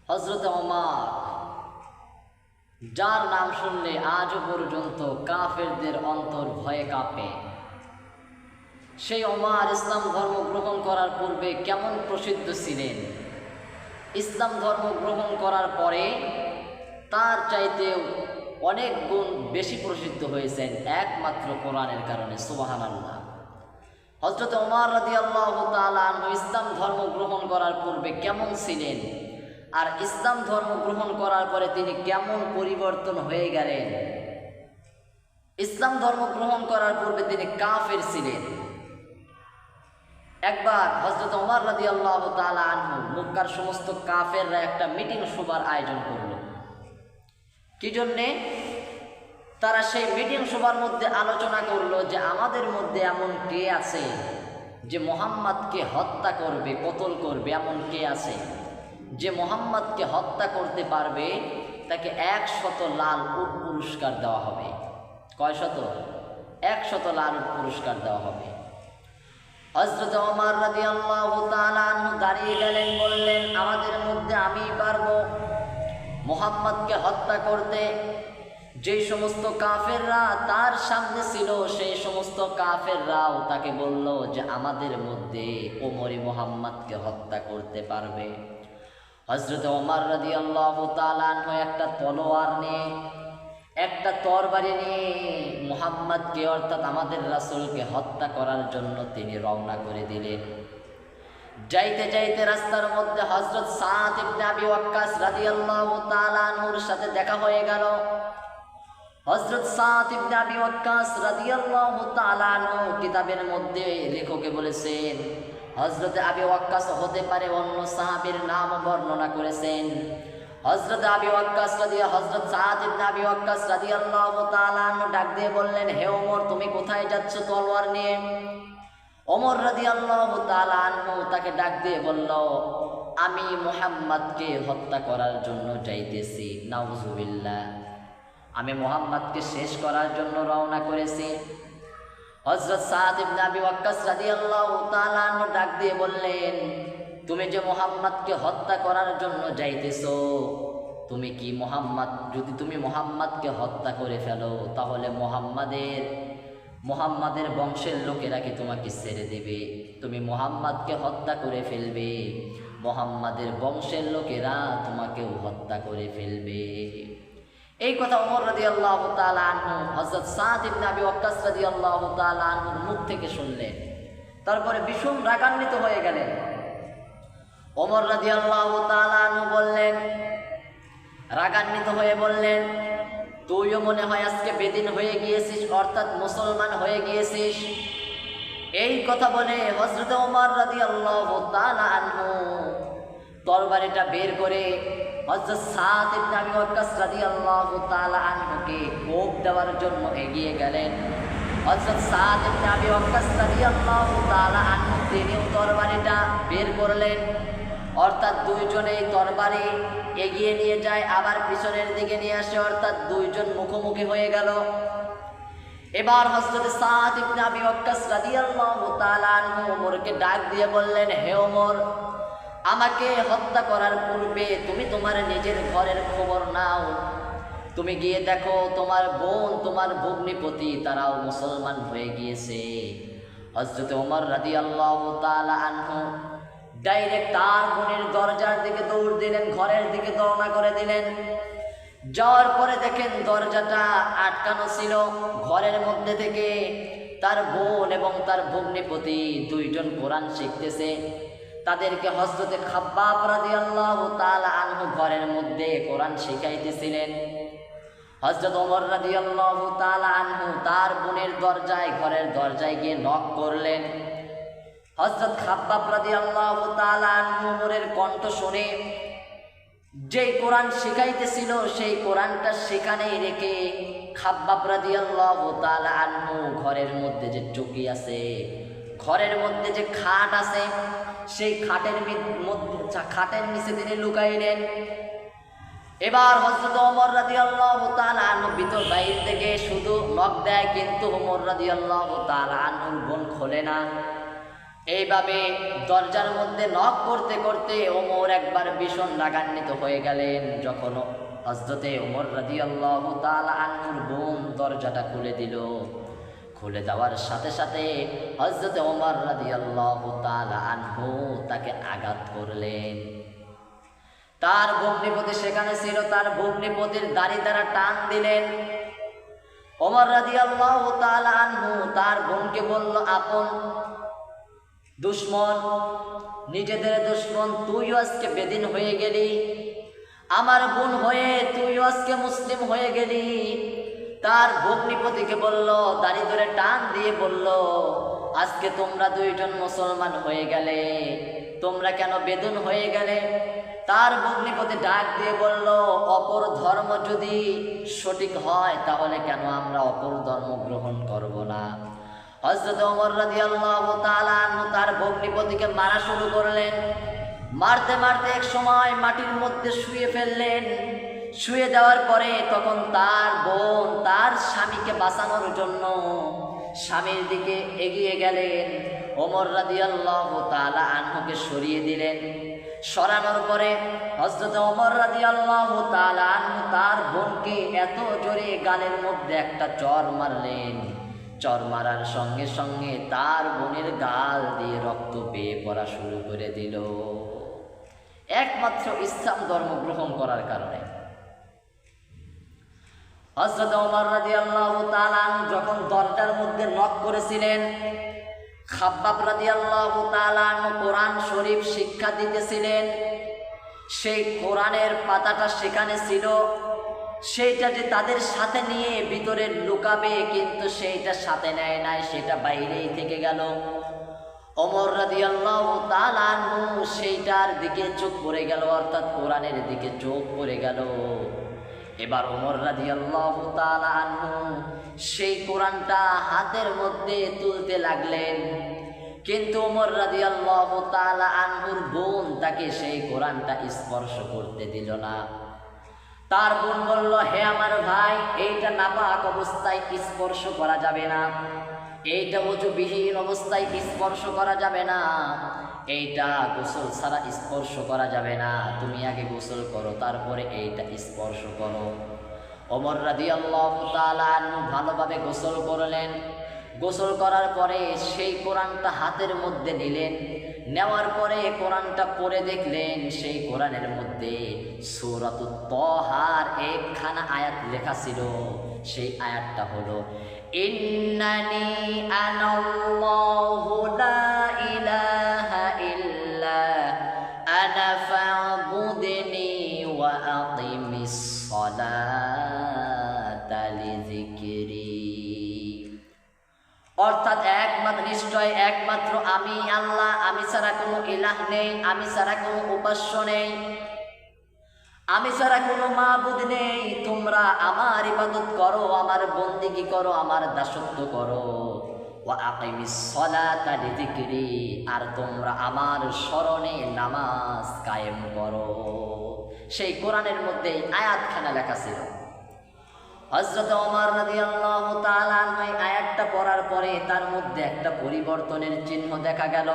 হযরত ওমর, যার নাম শুনলে আজও পর্যন্ত কাফেরদের অন্তর ভয়ে কাঁপে, সেই ওমর ইসলাম ধর্ম গ্রহণ করার পূর্বে কেমন প্রসিদ্ধ ছিলেন, ইসলাম ধর্ম গ্রহণ করার পরে তার চাইতেও অনেক গুণ বেশি প্রসিদ্ধ হয়েছেন একমাত্র কোরআনের কারণে। সুবহানাল্লাহ। হযরত ওমর রাদিয়াল্লাহু তাআলা আনহু ইসলাম ধর্ম গ্রহণ করার পূর্বে কেমন ছিলেন আর ইসলাম ধর্ম গ্রহণ করার পরে তিনি কেমন পরিবর্তন হয়ে গেলেন। ইসলাম ধর্ম গ্রহণ করার পূর্বে তিনি কাফের ছিলেন। একবার হযরত ওমর রাদিয়াল্লাহু তাআলা আনহু মক্কার সমস্ত কাফেররা একটা মিটিং সভার আয়োজন করল। কি জন্যে? তারা সেই মিটিং সভার মধ্যে আলোচনা করলো যে আমাদের মধ্যে এমন কে আছে যে মুহাম্মদকে হত্যা করবে, কতল করবে। এমন কে আছে যে মুহাম্মদকে হত্যা করতে পারবে? তাকে 100 লাল উট পুরস্কার দেওয়া হবে। কয় শত? 100 লাল উট পুরস্কার দেওয়া হবে। হযরত ওমর রাদিয়াল্লাহু তাআলা আনহু দাঁড়িয়ে গেলেন, বললেন আমাদের মধ্যে আমি পারবো মুহাম্মদকে হত্যা করতে। যেই সমস্ত কাফেররা তার সামনে ছিল সেই সমস্ত কাফেররাও তাকে বলল যে আমাদের মধ্যে ওমরই মুহাম্মদকে হত্যা করতে পারবে। হযরত ওমর রাদিয়াল্লাহু তাআলা আনহু একটা তলোয়ার নিয়ে, একটা তরবারি নিয়ে মুহাম্মদকে অর্থাৎ আমাদের রাসূলকে হত্যা করার জন্য তিনি রওনা করে দিলেন। যাইতে যাইতে রাস্তার মধ্যে হযরত সাদ ইবনে আবি ওয়াক্কাস রাদিয়াল্লাহু তাআলা আনহুর সাথে দেখা হয়ে গেল। হযরত সাদ ইবনে আবি ওয়াক্কাস রাদিয়াল্লাহু তাআলা আনহু কিতাবের মধ্যে লেখকে বলেছেন হযরত আবি ওয়াক্কাস হতে পারে অন্য সাহাবীর নাম বর্ণনা করেছেন। হযরত আবি ওয়াক্কাস হযরত সাদ ইবনে আবি ওয়াক্কাস রাদিয়াল্লাহু তাআলা আনহু ডাক দিয়ে বললেন, হে ওমর, তুমি কোথায় যাচ্ছ তলোয়ার নিয়ে? ওমর রাদিয়াল্লাহু তাআলা আনহু তাকে ডাক দিয়ে বলল, আমি মুহাম্মদকে হত্যা করার জন্য যাইতেছি। নাউজুবিল্লাহ। আমি মুহাম্মদকে শেষ করার জন্য রওনা করেছি। হযরত সাদ ইবনে আবি ওয়াক্কাস রাদিয়াল্লাহু তাআলা আনহু ডাক দিয়ে বললেন, তুমি যে মুহাম্মদকে হত্যা করার জন্য যাইতেছো, তুমি কি যদি তুমি মুহাম্মদকে হত্যা করে ফেলো তাহলে মুহাম্মাদের বংশের লোকেরা কি তোমাকে ছেড়ে দেবে? তুমি মুহাম্মদকে হত্যা করে ফেলবে, মুহাম্মাদের বংশের লোকেরা তোমাকেও হত্যা করে ফেলবে। এই কথা ওমর রাদিয়াল্লাহু তাআলা আনহু হযরত সাদ ইবনে আবি ওয়াক্কাস রাদিয়াল্লাহু তাআলা আনহুর মুখ থেকে শুনলেন। তারপরে ভীষণ রাগান্বিত হয়ে গেলেন। ওমর রাদিয়াল্লাহু তাআলা আনহু বললেন, রাগান্বিত হয়ে বললেন, তুইও মনে হয় আজকে বেদিন হয়ে গিয়েছিস, অর্থাৎ মুসলমান হয়ে গিয়েছিস। এই কথা বলে হযরত ওমর রাদিয়াল্লাহু তাআলা আনহু তরবারিটা বের করে হযরত সাদ ইবনে আবি ওয়াক্কাস রাদিয়াল্লাহু তাআলা আনহুকে কোপ দেওয়ার জন্য এগিয়ে গেলেন। হযরত সাদ ইবনে আবি ওয়াক্কাস রাদিয়াল্লাহু তাআলা আনহু তিনিও তরবারিটা বের করলেন, অর্থাৎ দুইজনেই তরবারি এগিয়ে নিয়ে যায়, আবার পিছনের দিকে নিয়ে আসে, অর্থাৎ দুইজন মুখোমুখি হয়ে গেল। এবার হযরত সাদ ইবনে আবি ওয়াক্কাস রাদিয়াল্লাহু তাআলা আনহু ওমরকে ডাক দিয়ে বললেন, হে ওমর, আমাকে হত্যা করার পূর্বে তুমি তোমার নিজের ঘরের খবর নাও। তুমি গিয়ে দেখো তোমার বোন, তোমার ভগ্নিপতি তারাও মুসলমান হয়ে গিয়েছে। হযরত ওমর রাদিয়াল্লাহু তাআলা আনহু ডাইরেক্ট তার বোনের দরজার দিকে দৌড় দিলেন, ঘরের দিকে রওনা করে দিলেন। যাওয়ার পরে দেখেন দরজাটা আটকানো ছিল। ঘরের মধ্যে থেকে তার বোন এবং তার ভগ্নিপতি দুইজন কোরআন শিখতেছে। তাদেরকে হযরত খাব্বাব রাদিয়াল্লাহু তাআলা আনহু ঘরের মধ্যে কোরআন শিখাইতেছিলেন। হযরত ওমর রাদিয়াল্লাহু তাআলা আনহু তার বোনের দরজায়, ঘরের দরজায় গিয়ে নক করলেন। হযরত খাব্বাব রাদিয়াল্লাহু তাআলা আনহু ওমরের কণ্ঠ শুনে যেই কোরআন শিখাইতেছিল সেই কোরআনটা সেখানেই রেখে খাব্বাব রাদিয়াল্লাহু তাআলা আনহু ঘরের মধ্যে যে চৌকি আছে, ঘরের মধ্যে যে খাট আছে, সেই খাটের নিচে তিনি লুকাইলেন। এবার হযরত ওমর রাদিয়াল্লাহু তাআলা আনহু ভিতর বাইরে থেকে শুধু নক দেয়, কিন্তু ওমর রাদিয়াল্লাহু তাআলা আনহুর বোন খোলে না। এইভাবে দরজার মধ্যে নক করতে করতে ওমর একবার ভীষণ রাগান্বিত হয়ে গেলেন। যখন হযরতে ওমর রাদিয়াল্লাহু তাআলা আনহুর বোন দরজাটা খুলে দিল, খুলে দেওয়ার সাথে সাথে হযরতে ওমর রাদিয়াল্লাহু তাআলা আনহু তাকে আঘাত করলেন। তার ভগ্নিপতি সেখানে ছিল, তার ভগ্নিপতির দাড়ি দ্বারা টান দিলেন। ওমর রাদিয়াল্লাহু তাআলা আনহু তার বোনকে বলল, আপন দুশমন, নিজেদের দুশমন, তুইও আজকে বেদিন হয়ে গেলি, আমার বোন হয়ে তুইও আজকে মুসলিম হয়ে গেলি। তার ভগ্নিপতিকে বলল, দাড়ি ধরে টান দিয়ে বলল, আজকে তোমরা দুইজন মুসলমান হয়ে গেলে, তোমরা কেন বেদুন হয়ে গেলে? তার ভগ্নিপতি ডাক দিয়ে বলল, অপর ধর্ম যদি সঠিক হয় তাহলে কেন আমরা অপর ধর্ম গ্রহণ করব না? হযরত ওমর রাদিয়াল্লাহু তাআলা আনহু তার ভগ্নিপতিকে মারা শুরু করলেন। মারতে মারতে এক সময় মাটির মধ্যে শুয়ে ফেললেন। শুয়ে দেওয়ার পরে তখন তার বোন তার স্বামীকে বাঁচানোর জন্য স্বামীর দিকে এগিয়ে গেলেন। ওমর রাদিয়াল্লাহু তাআলা আনহুকে সরিয়ে দিলেন। সরানোর পরে হযরত ওমর রাদিয়াল্লাহু তাআলা আনহু তার বোনকে এত জোরে গালের মধ্যে একটা চর মারলেন। চর মারার সঙ্গে সঙ্গে তার বোনের গাল দিয়ে রক্ত বেয়ে পড়া শুরু করে দিল, একমাত্র ইসলাম ধর্ম গ্রহণ করার কারণে। হযরত ওমর রাদিয়াল্লাহু তাআলা যখন দরজার মধ্যে নক করেছিলেন, খাব্বাব রাদিয়াল্লাহু তাআলা কোরআন শরীফ শিক্ষা দিতেছিলেন। সেই কোরআনের পাতাটা সেখানে ছিল, সেইটা যে তাদের সাথে নিয়ে ভিতরে লুকাবে, কিন্তু সেইটা সাথে নেয় নাই, সেটা বাইরেই থেকে গেল। ওমর রাদিয়াল্লাহু তাআলা আনহু সেইটার দিকে চোখ পড়ে গেল, অর্থাৎ কোরআনের দিকে চোখ পড়ে গেল। এবার ওমর রাদিয়াল্লাহু তাআলা আনহু সেই কোরআনটা হাতের মধ্যে তুলতে লাগলেন, কিন্তু ওমর রাদিয়াল্লাহু তাআলা আনহুর বোন তাকে সেই কোরআনটা স্পর্শ করতে দিল না। তার বোন বলল, হে আমার ভাই, এইটা নাপাক অবস্থায় স্পর্শ করা যাবে না, এইটা ওযুবিহীন অবস্থায় স্পর্শ করা যাবে না, এইটা গোসল ছাড়া স্পর্শ করা যাবে না, তুমি আগে গোসল করো তারপরে এইটা স্পর্শ করো। ওমর রাদিয়াল্লাহু তাআলা আনহু ভালোভাবে গোসল করলেন। গোসল করার পরে সেই কোরআনটা হাতের মধ্যে নিলেন। নেওয়ার পরে কোরআনটা পড়ে দেখলেন, সেই কোরআনের মধ্যে সূরাতুত তাহার একখানা আয়াত লেখা ছিল। সেই আয়াতটা হলো, ইন্নানি আনাল্লাহু লা ইলাহা ইল্লা আনা ফা'বুদনি ওয়া আকিমিস সালাতা লিযিকরি। অর্থাৎ নিশ্চয় একমাত্র আমি আল্লাহ, আমি ছাড়া কোনো ইলাহ নেই, আমি ছাড়া কোনো উপাস্য নেই, আমি ছাড়া কোনো মাবুদ নেই। তোমরা আমার ইবাদত করো, আমার বন্দেগী করো, আমার দাসত্ব করো। ওয়া আকিমিস সালাতা লিযিকরি, আর তোমরা আমার স্মরণে নামাজ কায়েম করো। সেই কোরআনের মধ্যে আয়াতখানা লেখা ছিল। হযরত ওমর রাদিয়াল্লাহু তাআলা আনহু এই আয়াতটা পড়ার পরে তার মধ্যে একটা পরিবর্তনের চিহ্ন দেখা গেল।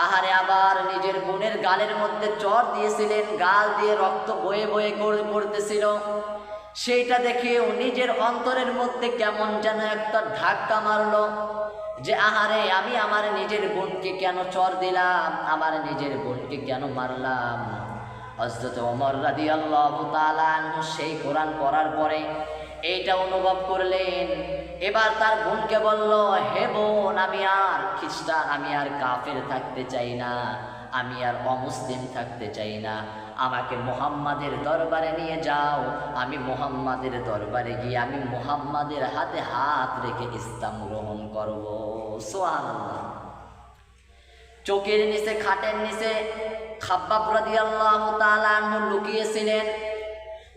আহারে, আবার নিজের বোনের গালের মধ্যে চর দিয়েছিলেন, গাল দিয়ে রক্ত বয়ে বয়ে পড়তেছিল। সেইটা দেখেও নিজের অন্তরের মধ্যে কেমন যেন একটা ধাক্কা মারলো, যে আহারে, আমি আমার নিজের বোনকে কেন চর দিলাম, আমার নিজের বোনকে কেন মারলাম। হযরত ওমর রাদিয়াল্লাহু তাআলা আনহু সেই কোরআন পড়ার পরে এইটা অনুভব করলেন। এবার তার বোনকে বলল, হে বোন, আমি আর খ্রিস্টান, আমি আর কাফের থাকতে চাই না, আমি আর অমুসলিম থাকতে চাই না, আমাকে মুহাম্মাদের দরবারে নিয়ে যাও। আমি মুহাম্মাদের দরবারে গিয়ে আমি মুহাম্মাদের হাতে হাত রেখে ইসলাম গ্রহণ করব। সুবহানাল্লাহ। চোখের নিচে, খাটের নিচে খাব্বাব রাদিয়াল্লাহু তাআলা আনহু লুকিয়েছিলেন।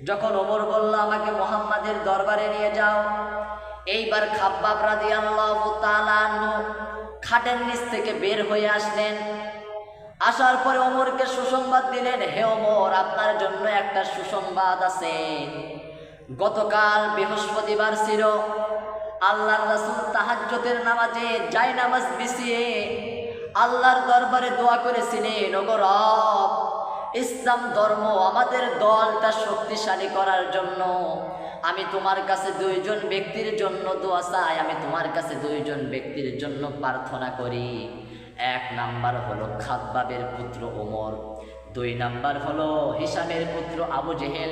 যখন ওমর বলল, আমাকে মুহাম্মাদের দরবারে নিয়ে যাও, এইবার খাব্বাব রাদিয়াল্লাহু তাআলা আনহু খাটের নিচ থেকে বের হয়ে আসলেন। আসার পরে ওমরকে সুসংবাদ দিলেন, হে ওমর, আপনার জন্য একটা সুসংবাদ আছে। গতকাল বৃহস্পতিবার ছিল, আল্লাহর রাসূল তাহাজ্জুদের নামাজে জায়নামাজ বিছিয়ে আল্লাহর দরবারে দোয়া করেছিলেন, ওগো রব, ইসলাম ধর্ম আমাদের দলটা শক্তিশালী করার জন্য আমি তোমার কাছে দুইজন ব্যক্তির জন্য দোয়া চাই, আমি তোমার কাছে দুইজন ব্যক্তির জন্য প্রার্থনা করি। এক নাম্বার হলো খাব্বাবের পুত্র ওমর, দুই নাম্বার হলো হিশামের পুত্র আবু জেহেল।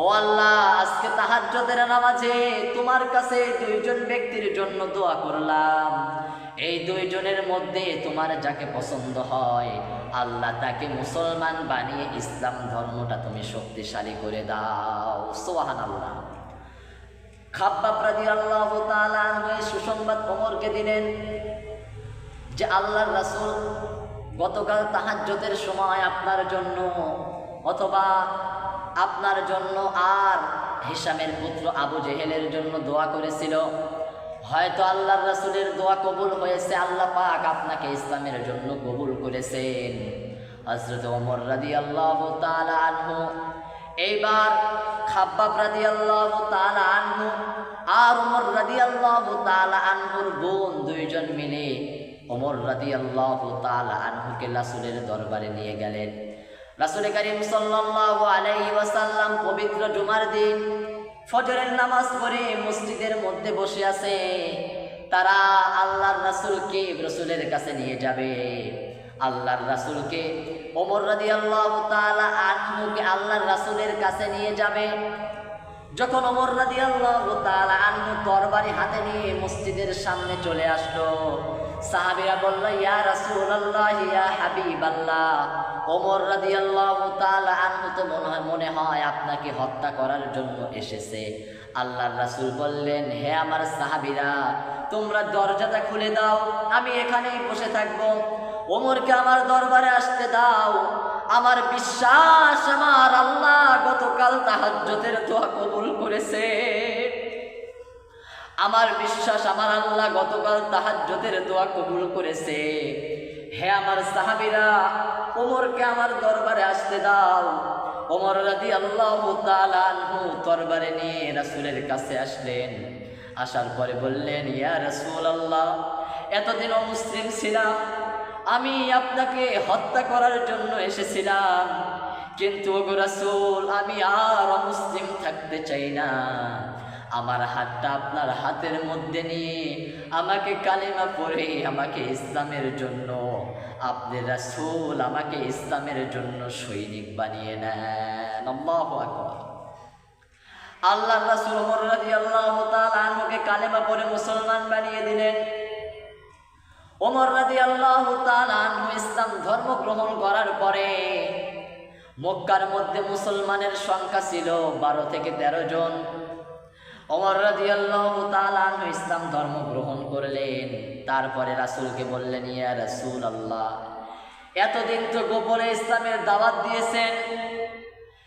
ও আল্লাহ, আজকে তাহাজ্জুদের নামাজে তোমার কাছে দুইজন ব্যক্তির জন্য দোয়া করলাম, এই দুইজনের মধ্যে তোমার যাকে পছন্দ হয় আল্লাহ তাকে মুসলমান বানিয়ে ইসলাম ধর্মটা তুমি শক্তিশালী করে দাও। সুবহানাল্লাহ। খাব্বাব রাদিয়াল্লাহু তাআলা আনহু এই সুসংবাদ ওমরকে দিলেন যে আল্লাহর রাসূল গতকাল তাহাজ্জুদের সময় আপনার জন্য অথবা আপনার জন্য আর হিশামের পুত্র আবু জেহেলের জন্য দোয়া করেছিল, হয়তো আল্লাহর রাসূলের দোয়া কবুল হয়েছে, আল্লাহ পাক আপনাকে ইসলামের জন্য কবুল করেছেন। হযরত ওমর রাদিয়াল্লাহু তাআলা আনহু এইবার খাব্বাব রাদিয়াল্লাহু তাআলা আনহু আর ওমর রাদিয়াল্লাহু তাআলা আনহুর বোন দুইজন মিলে ওমর রাদিয়াল্লাহু তাআলা আনহুকে রাসূলের দরবারে নিয়ে গেলেন। রাসূল করিম সাল্লাল্লাহু আলাইহি ওয়াসাল্লাম পবিত্র জুমার দিন ফজরের নামাজ পড়ে মসজিদের মধ্যে বসে আছে। তারা আল্লাহর রাসূলকে রাসূলের কাছে নিয়ে যাবে। আল্লাহর রাসূলকে ওমর রাদিয়াল্লাহু তাআলা আনহুকে আল্লাহর রাসূলের কাছে নিয়ে যাবে। যখন ওমর রাদিয়াল্লাহু তাআলা আনহু তরবারি হাতে নিয়ে মসজিদের সামনে চলে আসলো, সাহাবীরা বলল, ইয়া রাসূলুল্লাহ, ইয়া হাবিবাল্লাহ, ওমর রাদিয়াল্লাহু তাআলা আনহু তো মনে হয় আপনাকে হত্যা করার জন্য এসেছে। আল্লাহর রাসূল বললেন, হে আমার সাহাবীরা, তোমরা দরজাটা খুলে দাও, আমি এখানেই বসে থাকবো। ওমরকে আমার দরবারে আসতে দাও। আমার বিশ্বাস আমার আল্লাহ গতকাল তাহাজ্জুদের দোয়া কবুল করেছে। আমার বিশ্বাস আমার আল্লাহ গতকাল তাহাজ্জুদের দোয়া কবুল করেছে। হে আমার সাহাবীরা, ওমরকে আমার দরবারে আসতে দাও। ওমর রাদিয়াল্লাহু তাআলা আনহু তরবারে নিয়ে রাসূলের কাছে আসলেন। আসার পরে বললেন, ইয়া রাসূলুল্লাহ, এতদিন অমুসলিম ছিলাম, আমি আপনাকে হত্যা করার জন্য এসেছিলাম, কিন্তু ওগো রাসূল, আমি আর অমুসলিম থাকতে চাই না। আমার হাতটা আপনার হাতের মধ্যে নিয়ে আমাকে কালিমা পড়ে আমাকে ইসলামের জন্য, আপনি রাসূল আমাকে ইসলামের জন্য সৈনিক বানিয়ে নেন। আল্লাহু আকবার। আল্লাহর রাসূল ওমর রাদিয়াল্লাহু তাআলা আনহুকে কালিমা পড়ে মুসলমান বানিয়ে দিলেন। ওমর রাদিয়াল্লাহু তাআলা আনহু ইসলাম ধর্ম গ্রহণ করার পরে মক্কার মধ্যে মুসলমানের সংখ্যা ছিল 12 থেকে 13 জন। ওমর রাদিয়াল্লাহু তাআলা আনহু ইসলাম ধর্ম গ্রহণ করলেন। তারপরে রাসূলকে বললেন, ইয়া রাসূলুল্লাহ, এতদিন তো গোপনে ইসলামের দাওয়াত দিয়েছেন,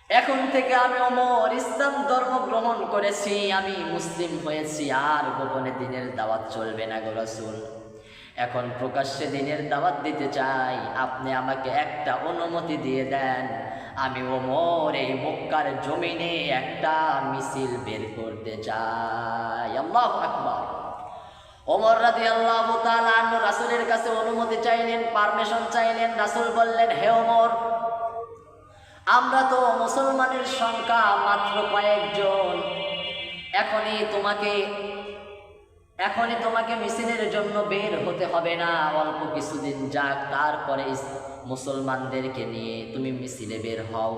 এখন থেকে আমি ওমর ইসলাম ধর্ম গ্রহণ করেছি, আমি মুসলিম হয়েছি, আর গোপনে দ্বীনের দাওয়াত চলবে না গো রাসূল। এখন প্রকাশ্যে দ্বীনের দাওয়াত দিতে চাই, আপনি আমাকে একটা অনুমতি দিয়ে দেন, আমি ওমর এই মক্কার জমিনে একটা মিছিল বের করতে চাই। আল্লাহু আকবার। ওমর রাদিয়াল্লাহু তাআলা আনহু রাসূলের কাছে অনুমতি চাইলেন, পারমিশন চাইলেন। রাসূল বললেন, হে ওমর, আমরা তো মুসলমানের সংখ্যা মাত্র কয়েকজন, এখনই তোমাকে মিছিলের জন্য বের হতে হবে না, অল্প কিছুদিন যাক, তারপরে মুসলমানদেরকে নিয়ে তুমি মিছিলে বের হও।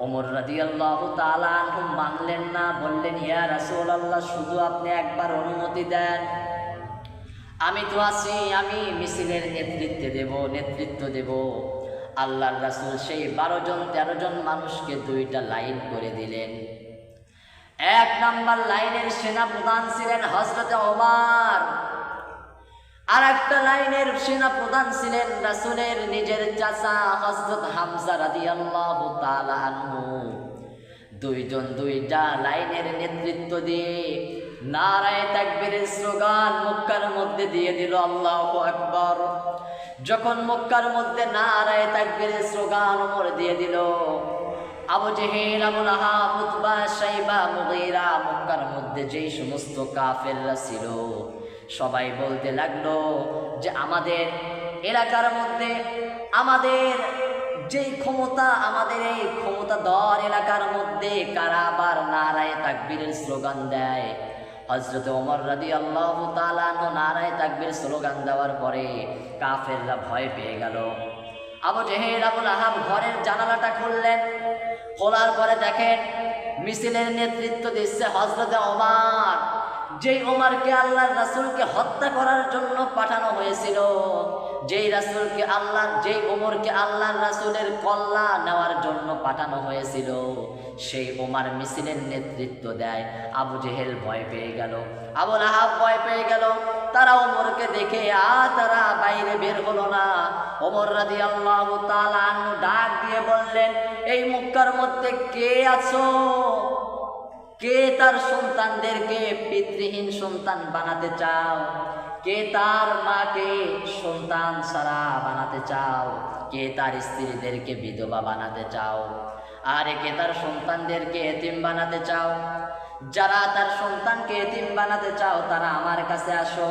ওমর রাদিয়াল্লাহু তাআলা আনহু মানলেন না, বললেন, ইয়া রাসূলুল্লাহ, শুধু আপনি একবার অনুমতি দেন, আমি তো আছি, আমি মিছিলের নেতৃত্ব দেব। আল্লাহর রাসূল সেই 12 জন 13 জন মানুষকে 2টা লাইন করে দিলেন। এক নাম্বার লাইনের সেনাপ্রধান ছিলেন হযরত ওমর, আর একটা লাইনের সেনাপ্রধান ছিলেন রাসূলের নিজের চাচা হযরত হামজা রাদিয়াল্লাহু তাআলা আনহু। 2 জন 2টা লাইনের নেতৃত্ব দিয়ে নারায়ে তাকবীরের স্লোগান মক্কার মধ্যে দিয়ে দিল। আল্লাহু আকবার। যখন মক্কার মধ্যে নারায়ে তাকবীরের স্লোগান ওমর দিয়ে দিল, আবু জেহেল, আবু লাহাব, উতবা, শাইবা, মুগীরা, মক্কার মধ্যে যেই সমস্ত কাফেররা ছিল সবাই বলতে লাগলো যে আমাদের এলাকার মধ্যে আমাদের যেই ক্ষমতা, আমাদের এই ক্ষমতাধর এলাকার মধ্যে কারা আবার নারায়ে তাকবীরের স্লোগান দেয়। হযরত ওমর রাদিয়াল্লাহু তাআলা আনহু নারায়ে তাকবীর স্লোগান দেওয়ার পরে কাফেররা ভয় পেয়ে গেল। আবু জেহেল, আবু লাহাব ঘরের জানালাটা খুললেন। খোলার পরে দেখেন মিছিলের নেতৃত্ব দিচ্ছে হযরত ওমর, যেই ওমরকে আল্লাহর রাসূলকে হত্যা করার জন্য পাঠানো হয়েছিল, যেই ওমরকে আল্লাহর রাসূলের কল্লা নেওয়ার জন্য পাঠানো হয়েছিল, সেই ওমর মিছিলের নেতৃত্ব দেয়। আবু জেহেল ভয় পেয়ে গেল, আবু লাহাব ভয় পেয়ে গেল। তারা ওমরকে দেখে তারা বাইরে বের হলো না। ওমর রাদিয়াল্লাহু তাআলা আনহু ডাক দিয়ে বললেন, এই মক্কার মধ্যে কে আছো? কে তার সন্তানদেরকে পিতৃহীন সন্তান বানাতে চাও? কে তার মাকে সন্তান ছাড়া বানাতে চাও? কে তার স্ত্রীদেরকে বিধবা বানাতে চাও? আর কে তার সন্তানদেরকে এতিম বানাতে চাও? যারা তার সন্তানকে এতিম বানাতে চাও তারা আমার কাছে আসো।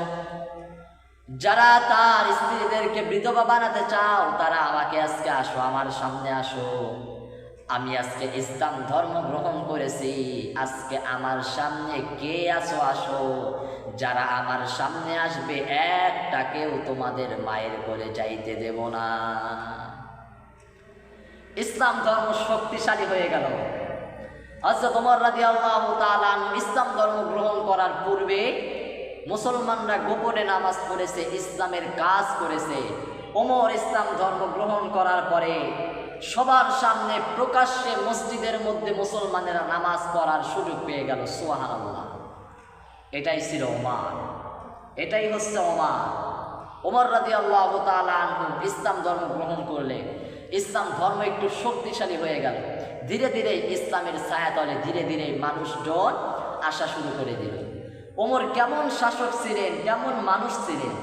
যারা তার স্ত্রীদেরকে বিধবা বানাতে চাও তারা আমাকে আজকে আসো, আমার সামনে আসো। আমি আজকে ইসলাম ধর্ম গ্রহণ করেছি, আজকে আমার সামনে কে আছো আসো। যারা আমার সামনে আসবে একটাকেও তোমাদের মায়ের কোলে যাইতে দেব না। ইসলাম ধর্ম শক্তিশালী হয়ে গেল। হযরত ওমর রাদিয়াল্লাহু তাআলা ইসলাম ধর্ম গ্রহণ করার পূর্বে মুসলমানরা গোপনে নামাজ পড়েছে, ইসলামের কাজ করেছে। ওমর ইসলাম ধর্ম গ্রহণ করার পরে সবার সামনে প্রকাশ্যে মসজিদের মধ্যে মুসলমানেরা নামাজ পড়ার সুযোগ পেয়ে গেল। সুবহানাল্লাহ। এটাই ছিল ওমর, এটাই হচ্ছে ওমর। ওমর রাদিয়াল্লাহু তাআলা আনহু ইসলাম ধর্ম গ্রহণ করলে ইসলাম ধর্ম একটু শক্তিশালী হয়ে গেল। ধীরে ধীরে ইসলামের ছায়াতলে ধীরে ধীরে মানুষজন আসা শুরু করে দিল। ওমর কেমন শাসক ছিলেন, কেমন মানুষ ছিলেন,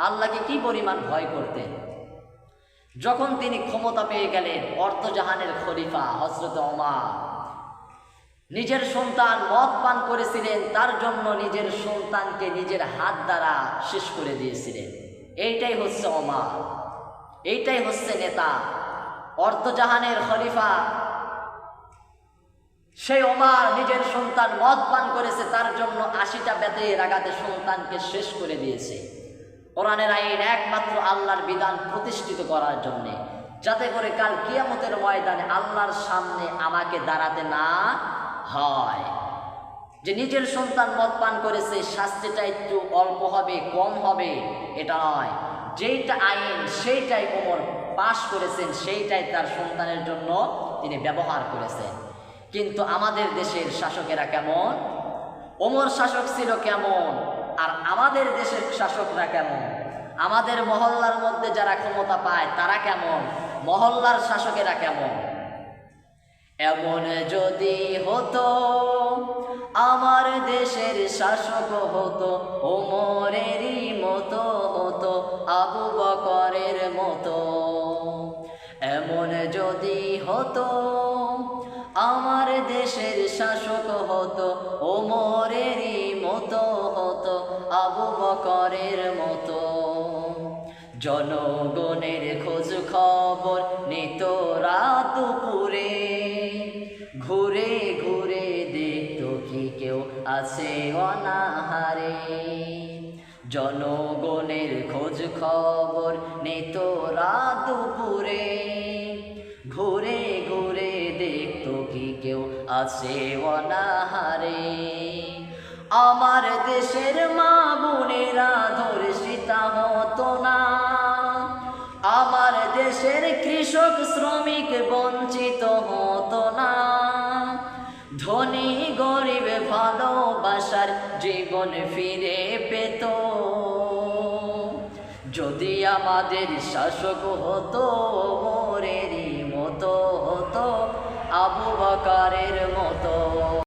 আল্লাহকে কি পরিমাণ ভয় করতেন। যখন তিনি ক্ষমতা পেয়ে গেলেন, অর্ধজাহানের খলিফা হযরত ওমর নিজের সন্তান মদ পান করেছিলেন, তার জন্য নিজের সন্তানকে নিজের হাত দ্বারা শেষ করে দিয়েছিলেন। এইটাই হচ্ছে ওমর, এইটাই হচ্ছে নেতা, অর্ধজাহানের খলিফা। সেই ওমর নিজের সন্তান মদ পান করেছে, তার জন্য ৮০টা বেতের আঘাতে সন্তানকে শেষ করে দিয়েছে। কোরআনের আইন একমাত্র আল্লাহর বিধান প্রতিষ্ঠিত করার জন্যে, যাতে করে কাল কিয়ামতের ময়দানে আল্লাহর সামনে আমাকে দাঁড়াতে না হয়। যে নিজের সন্তান মদ পান করেছে শাস্তিটা একটু অল্প হবে, কম হবে, এটা নয়। যেইটা আইন সেইটাই ওমর পাশ করেছেন, সেইটাই তার সন্তানের জন্য তিনি ব্যবহার করেছেন। কিন্তু আমাদের দেশের শাসকেরা কেমন, ওমর শাসক ছিল কেমন, আর আমাদের দেশের শাসকরা কেমন, আমাদের মহল্লার মধ্যে যারা ক্ষমতা পায় তারা কেমন, মহল্লার শাসকেরা কেমন। এমন যদি হতো আমার দেশের শাসক হতো ওমরেরই মতো হতো, আবু বকরের মতো। এমন যদি হতো আমার দেশের শাসক হতো ওমরেরই মতো হতো, আবু বকরের মতো। জনগণের খোঁজ খবর নিত রাত দুপুরে, ঘুরে ঘুরে দেখতো কি কেউ আছে অনাহারে। জনগণের খোঁজ খবর নিত রাত দুপুরে, ঘুরে ঘুরে দেখতো কি কেউ আছে অনাহারে। আমার দেশের মা বোনেরা ধর্ষিতা হতো না, আমার দেশের কৃষক শ্রমিক বঞ্চিত হতো না। ধনী গরিব ভালোবাসার জীবন ফিরে পেত, যদি আমাদের শাসক হতো ওমরেরই মতো হতো, আবু বকরের মতো।